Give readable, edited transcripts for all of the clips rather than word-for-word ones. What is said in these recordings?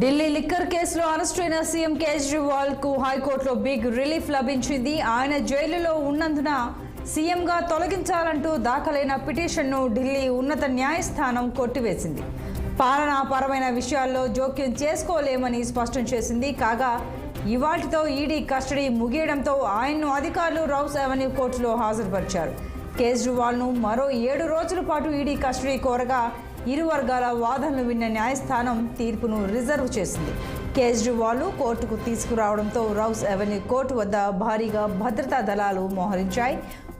Delhi liquor కేసులో అరెస్టైన CM Kejriwal కు హైకోర్టులో బిగ్ రిలీఫ్ లభించింది. ఆయన జైలులో ఉన్నందున సీఎంగా తొలగించాలంటూ దాఖలైన పిటిషన్ను ఢిల్లీ ఉన్నత న్యాయస్థానం కొట్టివేసింది. పాలనాపరమైన విషయాల్లో జోక్యం చేసుకోలేమని స్పష్టం చేసింది. కాగా ఇవాల్టితో ఈడీ కస్టడీ ముగియడంతో ఆయన్ను అధికారులు రౌస్ అవెన్యూ కోర్టులో హాజరుపరిచారు. కేజ్రీవాల్ను మరో 7 రోజుల పాటు ఈడీ కస్టడీ కోరగా ఇరు వర్గాల వాదనలు విన్న న్యాయస్థానం తీర్పును రిజర్వ్ చేసింది. కేజ్రీవాల్ కోర్టుకు తీసుకురావడంతో రౌస్ అవెన్యూ కోర్టు వద్ద భారీగా భద్రతా దళాలు మోహరించాయి.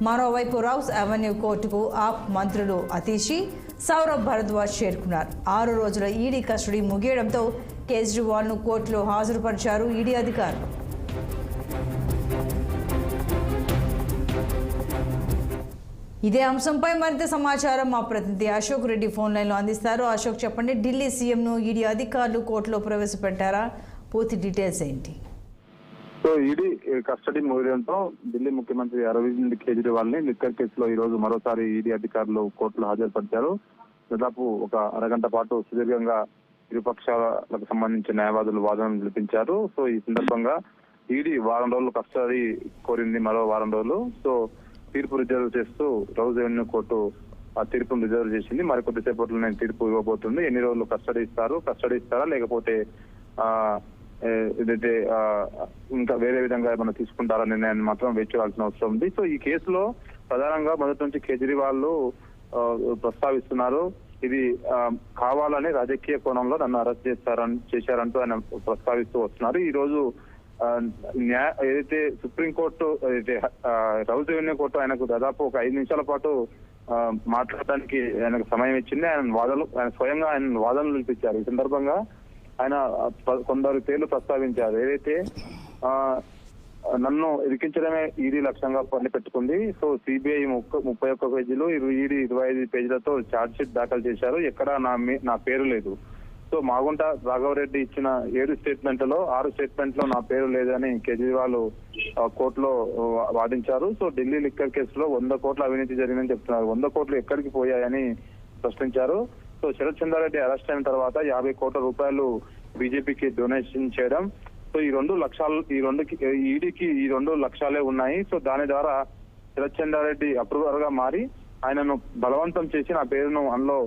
మరోవైపు రౌస్ అవెన్యూ కోర్టుకు ఆప్ మంత్రులు అతీషి, సౌరభ్ భరద్వాజ్ చేరుకున్నారు. 6 రోజుల ఈడీ కస్టడీ ముగియడంతో కేజ్రీవాల్ను కోర్టులో హాజరుపరిచారు ఈడీ అధికారులు. ఇదే అంశంపై మరింత సమాచారం మా ప్రతినిధి అశోక్ రెడ్డి ఫోన్ లైన్లో అందిస్తారు. అశోక్, చెప్పండి, ఢిల్లీ సీఎంను ఈడీ అధికారులు కోర్టులో ప్రవేశపెట్టారా? పూర్తి డీటెయిల్స్ ఏంటి? సో ఈడీ కస్టడీ ముగియడంతో ఢిల్లీ ముఖ్యమంత్రి అరవింద్ కేజ్రీవాల్ ని లిక్కర్ కేసులో ఈ రోజు మరోసారి ఈడీ అధికారులు కోర్టులో హాజరుపరిచారు. దాదాపు ఒక అరగంట పాటు సుదీర్ఘంగా ఇరుపక్షాలకు సంబంధించిన న్యాయవాదులు వాదనలు వినిపించారు. సో ఈ సందర్భంగా ఈడీ వారం రోజులు కస్టడీ కోరింది, మరో వారం రోజులు. సో తీర్పు రిజర్వ్ చేస్తూ రౌస్ అవెన్యూ కోర్టు ఆ తీర్పును రిజర్వ్ చేసింది. మరి కొద్దిసేపట్లో తీర్పు ఇవ్వబోతుంది. ఎన్ని రోజులు కస్టడీ ఇస్తారా లేకపోతే ఏదైతే ఇంకా వేరే విధంగా ఏమైనా తీసుకుంటారా నిర్ణయాన్ని మాత్రం వేచి చూడాల్సిన అవసరం ఉంది. సో ఈ కేసులో ప్రధానంగా మొదటి నుంచి కేజ్రీవాల్ ప్రస్తావిస్తున్నారు. ఇది కావాలని రాజకీయ కోణంలో నన్ను అరెస్ట్ చేశారంటూ ఆయన ప్రస్తావిస్తూ వస్తున్నారు. ఈ రోజు ఏదైతే సుప్రీంకోర్టు రౌస్ అవెన్యూ కోర్టు ఆయనకు దాదాపు ఒక 5 నిమిషాల పాటు మాట్లాడటానికి ఆయనకు సమయం ఇచ్చింది. ఆయన స్వయంగా వాదనలు వినిపించారు. ఈ సందర్భంగా ఆయన కొందరు పేర్లు ప్రస్తావించారు. ఏదైతే నన్ను ఇరికించడమే ఈడీ లక్ష్యంగా పెట్టుకుంది. సో సిబిఐ 31 పేజీలు, ఈడీ 25 పేజీలతో ఛార్జ్ షీట్ దాఖలు చేశారు. ఎక్కడా నా పేరు లేదు. సో మాగుంట రాఘవరెడ్డి ఇచ్చిన 7 స్టేట్మెంట్లలో 6 స్టేట్మెంట్లో నా పేరు లేదని కేజ్రీవాల్ కోర్టులో వాదించారు. సో ఢిల్లీ లిక్కర్ కేసులో 100 కోట్ల అవినీతి జరిగిందని చెప్తున్నారు. 100 కోట్లు ఎక్కడికి పోయాయని ప్రశ్నించారు. సో శరత్ చంద్రారెడ్డి అరెస్ట్ అయిన తర్వాత 50 కోట్ల రూపాయలు బీజేపీకి డొనేషన్ చేయడం. సో ఈడీకి ఈ 2 లక్ష్యాలే ఉన్నాయి. సో దాని ద్వారా శరత్ చంద్రారెడ్డి అప్రూవర్ గా మారి ఆయనను బలవంతం చేసి నా పేరును అందులో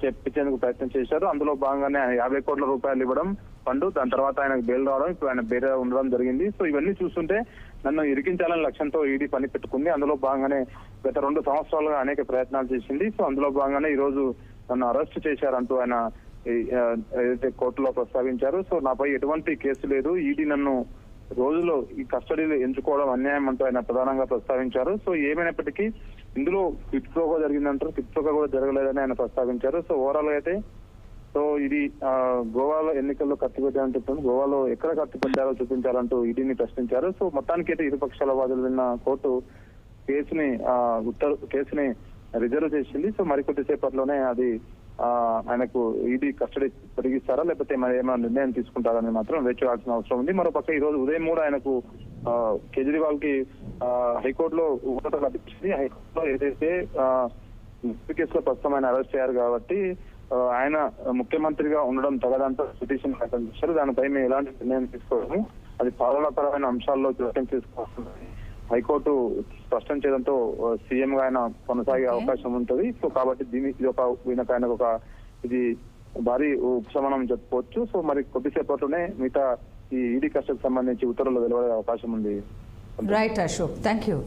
చెప్పించేందుకు ప్రయత్నం చేశారు. అందులో భాగంగానే ఆయన 50 కోట్ల రూపాయలు ఇవ్వడం ఫండ్, దాని తర్వాత ఆయనకు బెయిల్ రావడం, ఇప్పుడు ఆయన బెయిల్ ఉండడం జరిగింది. సో ఇవన్నీ చూస్తుంటే నన్ను ఇరికించాలనే లక్ష్యంతో ఈడీ పని పెట్టుకుంది. అందులో భాగంగానే గత 2 సంవత్సరాలుగా అనేక ప్రయత్నాలు చేసింది. సో అందులో భాగంగానే ఈ రోజు నన్ను అరెస్ట్ చేశారంటూ ఆయన ఏదైతే కోర్టులో ప్రస్తావించారు. సో నాపై ఎటువంటి కేసు లేదు, ఈడీ నన్ను రోజులో ఈ కస్టడీలో ఎంచుకోవడం అన్యాయం అంటూ ఆయన ప్రధానంగా ప్రస్తావించారు. సో ఏమైనప్పటికీ ఇందులో క్విట్ ప్రోగా జరిగిందంటారు, క్విట్ ప్రోగా కూడా జరగలేదని ఆయన ప్రస్తావించారు. సో ఓవరాల్ అయితే సో ఇది గోవాలో ఎన్నికల్లో కత్తి పెట్టారని చెప్తుంది. గోవాలో ఎక్కడ కత్తి పెట్టారో చూపించాలంటూ ఈడీని ప్రశ్నించారు. సో మొత్తానికి అయితే ఇరుపక్షాల వాదులు విన్న కోర్టు కేసుని రిజర్వ్ చేసింది. సో మరికొద్దిసేపట్లోనే అది ఆయనకు ఈడీ కస్టడీ పెరిగిస్తారా లేకపోతే మరి ఏమైనా నిర్ణయం తీసుకుంటారని మాత్రం వేచి చూడాల్సిన అవసరం ఉంది. మరోపక్క ఈ రోజు ఉదయం కూడా ఆయనకు కేజ్రీవాల్ కి హైకోర్టులో ఊరట లభించింది. హైకోర్టులో ఏదైతే కేసులో ప్రస్తుతం ఆయన అరెస్ట్ అయ్యారు కాబట్టి ఆయన ముఖ్యమంత్రిగా ఉండడం తగదంతా పిటిషన్ దాఖలు చేశారు. దానిపై మేము ఎలాంటి నిర్ణయం తీసుకోవడము, అది పాలనాపరమైన అంశాల్లో జోక్యం చేసుకోవాల్సింది హైకోర్టు స్పష్టం చేయడంతో సీఎం గా ఆయన కొనసాగే అవకాశం ఉంటుంది. సో కాబట్టి ఇది భారీ ఉపశమనం చెప్పుకోవచ్చు. సో మరి కొద్దిసేపట్లోనే మిగతా ఈ ఈడీ కస్టడీకి సంబంధించి ఉత్తర్వులు వెలువడే అవకాశం ఉంది. Right Ashok, thank you.